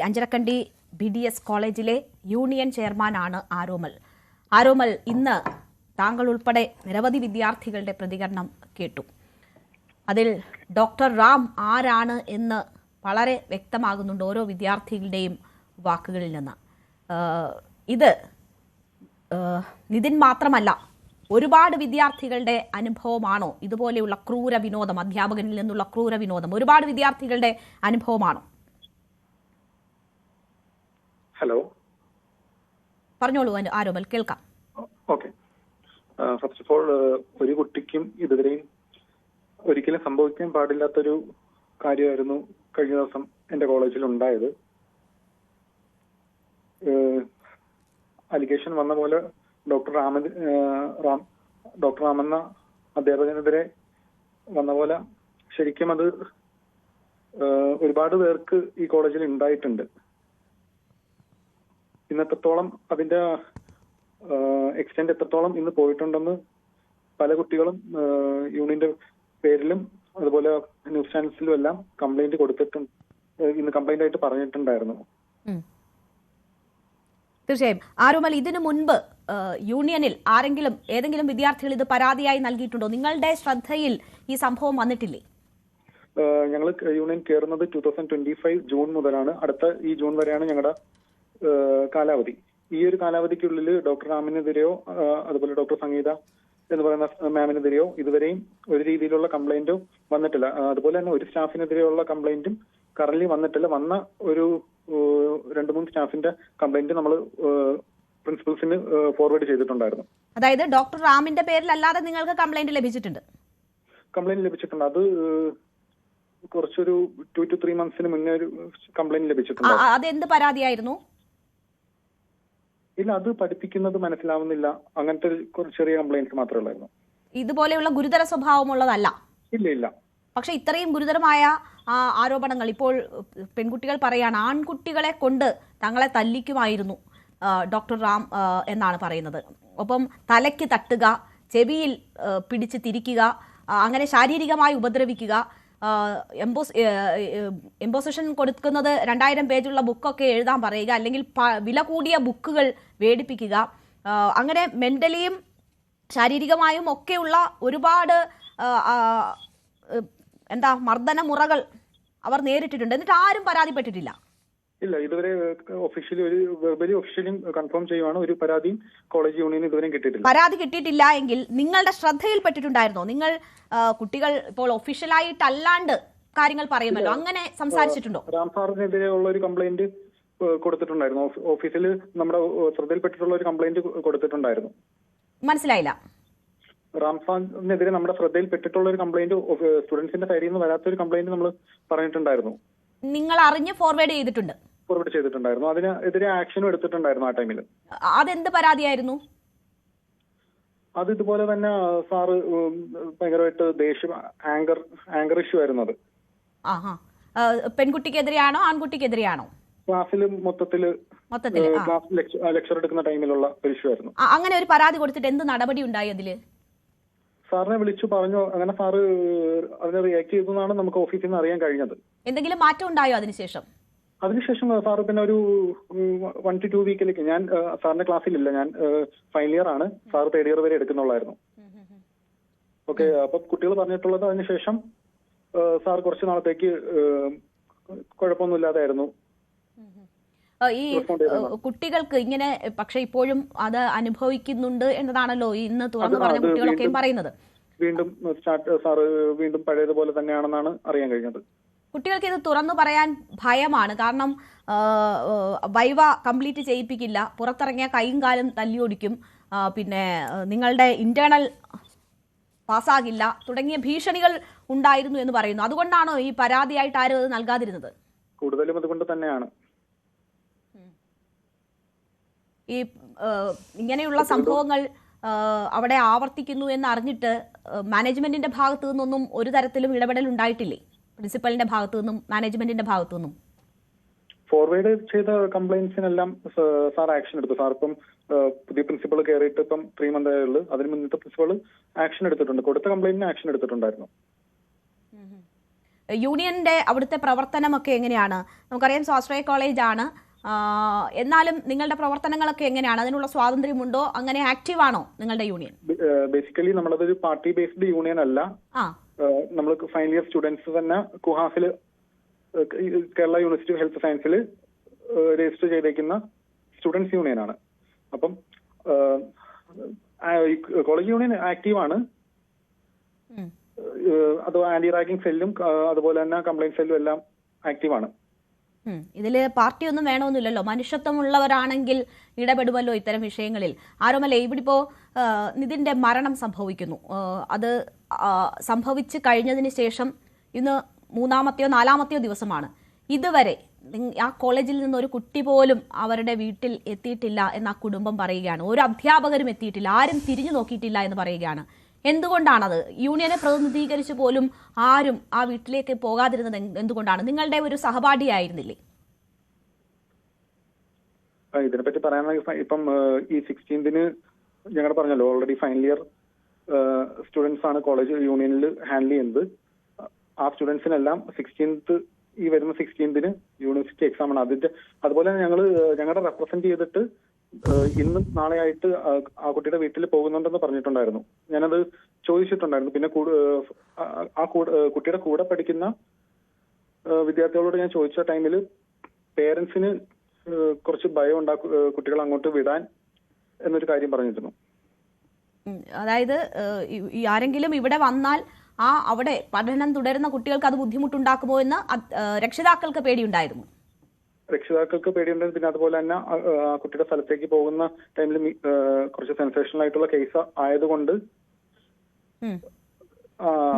Anjarakandy BDS കോളേജിലെ union ചെയർമാനാണ് ആരോമൽ. ആരോമൽ, ഇന്ന് താങ്കൾ ഉൾപ്പെടെ നിരവധി വിദ്യാർത്ഥികളുടെ പ്രതികരണം കേട്ടു. അതിൽ ഡോക്ടർ റാം ആരാണ് എന്ന് വളരെ വ്യക്തമാകുന്നുണ്ട് ഓരോ വിദ്യാർത്ഥികളുടെയും വാക്കുകളിൽ നിന്ന്. ഇത് നിതിൻ മാത്രമല്ല, ഒരുപാട് വിദ്യാർത്ഥികളുടെ അനുഭവമാണോ ഇതുപോലെയുള്ള ക്രൂര വിനോദം, അധ്യാപകനിൽ നിന്നുള്ള ക്രൂര വിനോദം ഒരുപാട് വിദ്യാർത്ഥികളുടെ അനുഭവമാണോ? ഹലോ, പറഞ്ഞോളൂ ആരോമൽ, കേൾക്കാം. ഓക്കെ. ഫസ്റ്റ് ഓഫ് ഓൾ, ഒരു കുട്ടിക്കും ഇതുവരെയും ഒരിക്കലും സംഭവിക്കാൻ പാടില്ലാത്തൊരു കാര്യമായിരുന്നു കഴിഞ്ഞ ദിവസം എന്റെ കോളേജിൽ ഉണ്ടായത്. അലിഗേഷൻ വന്ന പോലെ ഡോക്ടർ റാം എന്ന അധ്യാപകനെതിരെ വന്ന പോലെ ശരിക്കും അത് ഒരുപാട് പേർക്ക് ഈ കോളേജിൽ ഉണ്ടായിട്ടുണ്ട്. ഇന്നെത്രത്തോളം അതിന്റെ എക്സ്റ്റെന്റ് എത്രത്തോളം ഇന്ന് പോയിട്ടുണ്ടെന്ന് പല കുട്ടികളും യൂണിയന്റെ പേരിലും അതുപോലെ ന്യൂസ് ചാനൽസിലും എല്ലാം കംപ്ലൈന്റ് കൊടുത്തിട്ടുണ്ട്. ഇന്ന് കംപ്ലൈന്റ് ആയിട്ട് പറഞ്ഞിട്ടുണ്ടായിരുന്നു. തീർച്ചയായും. ആരോമൽ, ഇതിനു മുൻപ് യൂണിയനിൽ ഏതെങ്കിലും വിദ്യാർത്ഥികൾ ഇത് പരാതിയായി നൽകിയിട്ടുണ്ടോ? നിങ്ങളുടെ ശ്രദ്ധയിൽ ഈ സംഭവം വന്നിട്ടില്ലേ? ഞങ്ങൾ യൂണിയൻ കയറുന്നത് 2025 ജൂൺ മുതലാണ്. അടുത്ത ഈ ജൂൺ വരെയാണ് ഞങ്ങളുടെ കാലാവധി. ഈ ഒരു കാലാവധിക്കുള്ളിൽ ഡോക്ടർ റാമിനെതിരെയോ അതുപോലെ ഡോക്ടർ സംഗീത എന്ന് പറയുന്ന മാമിനെതിരെയോ ഇതുവരെയും ഒരു രീതിയിലുള്ള കംപ്ലൈന്റും വന്നിട്ടില്ല. അതുപോലെ തന്നെ ഒരു സ്റ്റാഫിനെതിരെയുള്ള കംപ്ലൈന്റും കറന്റ് വന്നിട്ടില്ല. വന്ന ഒരു 2-3 സ്റ്റാഫിന്റെ കംപ്ലൈന്റ് നമ്മൾ പ്രിൻസിപ്പൽസിന് ഫോർവേഡ് ചെയ്തിട്ടുണ്ടായിരുന്നു. അതായത് ഡോക്ടർ റാമിന്റെ പേരിലല്ലാതെ നിങ്ങൾക്ക് കംപ്ലൈന്റ് ലഭിച്ചിട്ടുണ്ട്? കംപ്ലൈന്റ് ലഭിച്ചിട്ടുണ്ട്. അത് കുറച്ചൊരു 2 to 3 months മുന്നേ ഒരു കംപ്ലൈന്റ് ലഭിച്ചിട്ടുണ്ട്. അതെന്ത് പരാതിയായിരുന്നു? ഇല്ല, അത് പഠിപ്പിക്കുന്നത് മനസ്സിലാവുന്നില്ല, അങ്ങനത്തെ ചെറിയ കംപ്ലൈന്റ്സ് മാത്രമേ ഉള്ളായിരുന്നു. ഇതുപോലെയുള്ള ഗുരുതര സ്വഭാവമുള്ളതല്ല? ഇല്ല. പക്ഷെ ഇത്രയും ഗുരുതരമായ ആരോപണങ്ങൾ ഇപ്പോൾ പെൺകുട്ടികൾ പറയാണ്, ആൺകുട്ടികളെ കൊണ്ട് തങ്ങളെ തല്ലിക്കുമായിരുന്നു ഡോക്ടർ റാം എന്നാണ് പറയുന്നത്. ഒപ്പം തലയ്ക്ക് തട്ടുക, ചെവിയിൽ പിടിച്ച് തിരിക്കുക, അങ്ങനെ ശാരീരികമായി ഉപദ്രവിക്കുക, എംപോസിഷൻ കൊടുക്കുന്നത് 2000 പേജുള്ള ബുക്കൊക്കെ എഴുതാൻ പറയുക, അല്ലെങ്കിൽ വില കൂടിയ ബുക്കുകൾ വേടിപ്പിക്കുക, അങ്ങനെ മെന്റലിയും ശാരീരികമായും ഒക്കെയുള്ള ഒരുപാട് മർദ്ദന മുറകൾ അവർ നേരിട്ടിട്ടുണ്ട്. എന്നിട്ട് ആരും പരാതിപ്പെട്ടിട്ടില്ല? ഇല്ല, ഇതുവരെ ഒഫീഷ്യലി കൺഫേം ചെയ്യുവാണ്. ഒരു പരാതിയും കോളേജ് യൂണിയൻ ഇതുവരെ കിട്ടിയിട്ടില്ല. പരാതി കിട്ടിയിട്ടില്ല എങ്കിൽ നിങ്ങളുടെ ശ്രദ്ധയിൽപ്പെട്ടിട്ടുണ്ടായിരുന്നോ? നിങ്ങൾ കുട്ടികൾ ഇപ്പോൾ ഒഫീഷ്യലായിട്ടല്ലാണ്ട് കാര്യങ്ങൾ പറയുമല്ലോ, അങ്ങനെ സംസാരിച്ചിട്ടുണ്ടോ? റാം സാറിനെതിരെ ഉള്ള ഒരു കംപ്ലൈന്റ് കൊടുത്തിട്ടുണ്ടായിരുന്നു. ഓഫീസിൽ നമ്മുടെ ശ്രദ്ധയിൽപ്പെട്ടിട്ടുള്ള ഒരു കംപ്ലൈന്റ് കൊടുത്തിട്ടുണ്ടായിരുന്നു. മനസ്സിലായില്ല. റാം സാറിനെതിരെ നമ്മുടെ ശ്രദ്ധയിൽപ്പെട്ടിട്ടുള്ള ഒരു കംപ്ലൈന്റ്, സ്റ്റുഡൻസിന്റെ സൈഡിൽ നിന്ന് വരാത്തൊരു കംപ്ലൈന്റ് നമ്മൾ പറഞ്ഞിട്ടുണ്ടായിരുന്നു. നിങ്ങൾ അറിഞ്ഞ് ഫോർവേഡ് ചെയ്തിട്ടുണ്ടായിരുന്നു. അതിനെതിരെ ആക്ഷനും എടുത്തിട്ടുണ്ടായിരുന്നു ആ ടൈമിൽ. അതെന്ത് പരാതിയായിരുന്നു? അത് ഇതുപോലെ തന്നെ സാറ് ഭയങ്കരമായിട്ട് ദേഷ്യം, ആങ്കർ ഇഷ്യൂ ആയിരുന്നു. അത് പെൺകുട്ടിക്കെതിരെയാണോ ആൺകുട്ടിക്കെതിരെയാണോ? ക്ലാസ്സിൽ മൊത്തത്തില് ക്ലാസ് ലെക്ചർ എടുക്കുന്ന ടൈമിലുള്ള ഒരു ഇഷ്യൂ ആയിരുന്നു. അങ്ങനെ ഒരു പരാതി കൊടുത്തിട്ട് എന്ത് നടപടി ഉണ്ടായി? അതില് സാറിനെ വിളിച്ചു പറഞ്ഞു, അങ്ങനെ സാറ് അതിനെ റിയാക്ട് ചെയ്തെന്നാണ് നമുക്ക് ഓഫീസിൽ നിന്ന് അറിയാൻ കഴിഞ്ഞത്. എന്തെങ്കിലും മാറ്റം ഉണ്ടായോ അതിനുശേഷം? സാറ് പിന്നെ ഒരു 1 to 2 വീക്കിലേക്ക്, ഞാൻ സാറിന്റെ ക്ലാസ്സിലില്ല, ഞാൻ ഫൈനൽ ഇയർ ആണ്, സാർ 3rd year വരെ എടുക്കുന്നുള്ളായിരുന്നു. ഓക്കെ, അപ്പൊ കുട്ടികൾ പറഞ്ഞിട്ടുള്ളത് അതിനുശേഷം സാർ കുറച്ച് നാളത്തേക്ക് കുഴപ്പമൊന്നുമില്ലാതായിരുന്നു. ഈ കുട്ടികൾക്ക് ഇങ്ങനെ പക്ഷെ ഇപ്പോഴും അത് അനുഭവിക്കുന്നുണ്ട് എന്നതാണല്ലോ ഇന്ന് തുറന്നു പറഞ്ഞ കുട്ടികളൊക്കെയും പറയുന്നത്. സാറ് വീണ്ടും പഴയതുപോലെ തന്നെയാണെന്നാണ് അറിയാൻ കഴിഞ്ഞത്. കുട്ടികൾക്ക് ഇത് തുറന്നു പറയാൻ ഭയമാണ്. കാരണം വൈവ കംപ്ലീറ്റ് ചെയ്യിപ്പിക്കില്ല, പുറത്തിറങ്ങിയ കൈയും കാലും തല്ലിയൊടിക്കും, പിന്നെ നിങ്ങളുടെ ഇന്റേണൽ പാസ്സാകില്ല തുടങ്ങിയ ഭീഷണികൾ ഉണ്ടായിരുന്നു എന്ന് പറയുന്നു. അതുകൊണ്ടാണോ ഈ പരാതിയായിട്ട് ആരും അത് നൽകാതിരുന്നത്? കൂടുതലും അതുകൊണ്ട് തന്നെയാണ്. ഈ ഇങ്ങനെയുള്ള സംഭവങ്ങൾ അവിടെ ആവർത്തിക്കുന്നു എന്ന് അറിഞ്ഞിട്ട് മാനേജ്മെന്റിന്റെ ഭാഗത്തു നിന്നൊന്നും ഒരു തരത്തിലും ഇടപെടൽ ഉണ്ടായിട്ടില്ലേ? പ്രിൻസിപ്പലിന്റെ ഭാഗത്തു നിന്നും മാനേജ്മെന്റിന്റെ ഭാഗത്തു നിന്നും ഫോർവേഡ് ചെയ്ത കംപ്ലൈന്റ്സിനെല്ലാം സാർ ആക്ഷൻ എടുത്തു. സാർ ഇപ്പം പുതിയ പ്രിൻസിപ്പൾ കയറിയിട്ട് ഇപ്പം 3 months ആയുള്ളൂ. അതിന് മുന്നത്തെ പ്രിൻസിപ്പൾ ആക്ഷൻ എടുത്തിട്ടുണ്ട്. കൊടുത്ത കംപ്ലൈന്റിന് ആക്ഷൻ എടുത്തിട്ടുണ്ടായിരുന്നു. യൂണിയന്റെ അവിടുത്തെ പ്രവർത്തനമൊക്കെ എങ്ങനെയാണ്? നമുക്കറിയാം സ്വാശ്രയ കോളേജാണ്, എന്നാലും നിങ്ങളുടെ പ്രവർത്തനങ്ങളൊക്കെ എങ്ങനെയാണ്? അതിനുള്ള സ്വാതന്ത്ര്യമുണ്ടോ? അങ്ങനെ ആക്റ്റീവ് ആണോ നിങ്ങളുടെ യൂണിയൻ? ബേസിക്കലി നമ്മളതൊരു പാർട്ടി ബേസ്ഡ് യൂണിയൻ അല്ല. നമ്മൾ ഫൈനൽ ഇയർ സ്റ്റുഡൻസ് തന്നെ കുഹാസിൽ കേരള യൂണിവേഴ്സിറ്റി ഓഫ് ഹെൽത്ത് സയൻസിൽ രജിസ്റ്റർ ചെയ്തേക്കുന്ന സ്റ്റുഡൻസ് യൂണിയനാണ്. അപ്പം കോളേജ് യൂണിയൻ ആക്റ്റീവാണ്. അത് ആന്റി റാഗിംഗ് സെല്ലും അതുപോലെ തന്നെ കംപ്ലൈന്റ് സെല്ലും എല്ലാം ആക്റ്റീവാണ്. ഇതില് പാർട്ടി ഒന്നും വേണമെന്നില്ലല്ലോ, മനുഷ്യത്വമുള്ളവരാണെങ്കിൽ ഇടപെടുമല്ലോ ഇത്തരം വിഷയങ്ങളിൽ. ആരോമല്ലേ, ഇവിടെ ഇപ്പോ നിതിന്റെ മരണം സംഭവിക്കുന്നു. അത് സംഭവിച്ചു കഴിഞ്ഞതിന് ശേഷം ഇന്ന് 3-ാമത്തെയോ 4-ാമത്തെയോ ദിവസമാണ്. ഇതുവരെ ആ കോളേജിൽ നിന്ന് ഒരു കുട്ടി പോലും അവരുടെ വീട്ടിൽ എത്തിയിട്ടില്ല എന്ന് ആ കുടുംബം പറയുകയാണ്. ഒരു അധ്യാപകരും എത്തിയിട്ടില്ല, ആരും തിരിഞ്ഞു നോക്കിയിട്ടില്ല എന്ന് പറയുകയാണ്. എന്തുകൊണ്ടാണത്? യൂണിയനെ പ്രതിനിധീകരിച്ച് പോലും ആരും ആ വീട്ടിലേക്ക് പോകാതിരുന്നത് എന്തുകൊണ്ടാണ്? നിങ്ങളുടെ ഒരു സഹപാഠിയായിരുന്നില്ലേ? ഇതിനെപ്പറ്റി പറയാനാണെങ്കിൽ ഇപ്പം ഈ 16th ഞങ്ങൾ പറഞ്ഞല്ലോ, ഓൾറെഡി ഫൈനൽ ഇയർ സ്റ്റുഡൻസ് ആണ് കോളേജ് യൂണിയനിൽ ഹാൻഡിൽ ചെയ്യുന്നത്. ആ സ്റ്റുഡൻസിനെല്ലാം 16th ഈ വരുന്ന 16th യൂണിവേഴ്സിറ്റി എക്സാം ആണ്. അതുപോലെ തന്നെ ഞങ്ങളുടെ റെപ്രസെന്റ് ചെയ്തിട്ട് ഇന്നും നാളെയായിട്ട് ആ കുട്ടിയുടെ വീട്ടിൽ പോകുന്നുണ്ടെന്ന് പറഞ്ഞിട്ടുണ്ടായിരുന്നു. ഞാനത് ചോദിച്ചിട്ടുണ്ടായിരുന്നു. പിന്നെ ആ കുട്ടിയുടെ കൂടെ പഠിക്കുന്ന വിദ്യാർത്ഥികളോട് ഞാൻ ചോദിച്ച ടൈമിൽ പേരൻസിന് കുറച്ച് ഭയം കുട്ടികൾ അങ്ങോട്ട് വിടാൻ എന്നൊരു കാര്യം പറഞ്ഞിരുന്നു. അതായത് ആരെങ്കിലും ഇവിടെ വന്നാൽ അവിടെ പഠനം തുടരുന്ന കുട്ടികൾക്ക് അത് ബുദ്ധിമുട്ടുണ്ടാക്കുമോ എന്ന് രക്ഷിതാക്കൾക്ക് പേടിയുണ്ടായിരുന്നു. രക്ഷിതാക്കൾക്ക് പേടിയുണ്ടായിരുന്നു. പിന്നെ അതുപോലെ തന്നെ ആ കുട്ടിയുടെ സ്ഥലത്തേക്ക് പോകുന്ന ടൈമിൽ കുറച്ച് സെൻസേഷണൽ ആയിട്ടുള്ള കേസ് ആയതുകൊണ്ട്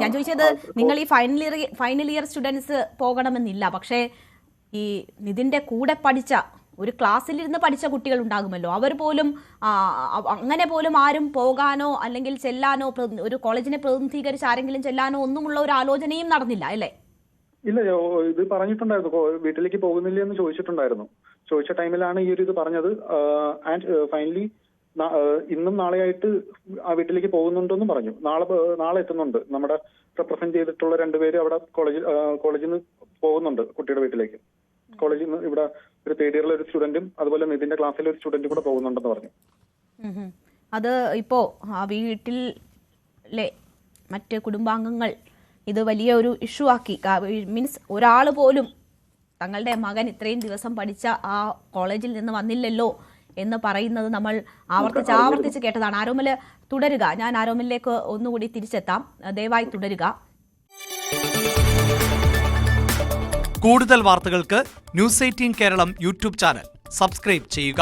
ഞാൻ ചോദിച്ചത്, നിങ്ങൾ ഈ ഫൈനൽ ഇയർ സ്റ്റുഡൻസ് പോകണമെന്നില്ല, പക്ഷേ ഈ നിതിന്റെ കൂടെ പഠിച്ച ഒരു ക്ലാസ്സിലിരുന്ന് പഠിച്ച കുട്ടികൾ ഉണ്ടാകുമല്ലോ, അവർ പോലും അങ്ങനെ പോലും ആരും പോകാനോ അല്ലെങ്കിൽ ചെല്ലാനോ, ഒരു കോളേജിനെ പ്രതിനിധീകരിച്ച് ആരെങ്കിലും ചെല്ലാനോ ഒന്നുമുള്ള ഒരു ആലോചനയും നടന്നില്ല അല്ലേ? ഇല്ല, ഇത് പറഞ്ഞിട്ടുണ്ടായിരുന്നു. വീട്ടിലേക്ക് പോകുന്നില്ല എന്ന് ചോദിച്ചിട്ടുണ്ടായിരുന്നു. ചോദിച്ച ടൈമിലാണ് ഈ ഒരു ഇത് പറഞ്ഞത്. ആൻഡ് ഫൈനലി ഇന്നും നാളെയായിട്ട് ആ വീട്ടിലേക്ക് പോകുന്നുണ്ടെന്നും പറഞ്ഞു. നാളെ എത്തുന്നുണ്ട്. നമ്മുടെ റെപ്രസെന്റ് ചെയ്തിട്ടുള്ള 2 പേര് അവിടെ കോളേജിൽ നിന്ന് പോകുന്നുണ്ട് കുട്ടിയുടെ വീട്ടിലേക്ക്. കോളേജിൽ നിന്ന് ഇവിടെ ഒരു 3rd ഇയറിലെ ഒരു സ്റ്റുഡന്റും അതുപോലെ നിതിന്റെ ക്ലാസ്സിലെ ഒരു സ്റ്റുഡന്റും കൂടെ പോകുന്നുണ്ടെന്ന് പറഞ്ഞു. അത് ഇപ്പോ ആ വീട്ടിലെ മറ്റ് കുടുംബാംഗങ്ങൾ ഇത് വലിയ ഒരു ഇഷ്യൂ ആക്കി. മീൻസ് ഒരാൾ പോലും തങ്ങളുടെ മകൻ ഇത്രയും ദിവസം പഠിച്ച ആ കോളേജിൽ നിന്ന് വന്നില്ലല്ലോ എന്ന് പറയുന്നത് നമ്മൾ ആവർത്തിച്ച് കേട്ടതാണ്. ആരോമല് തുടരുക. ഞാൻ ആരോമലിലേക്ക് ഒന്നുകൂടി തിരിച്ചെത്താം. ദയവായി തുടരുക. കൂടുതൽ വാർത്തകൾക്ക് news 18 Keralam YouTube channel subscribe ചെയ്യുക.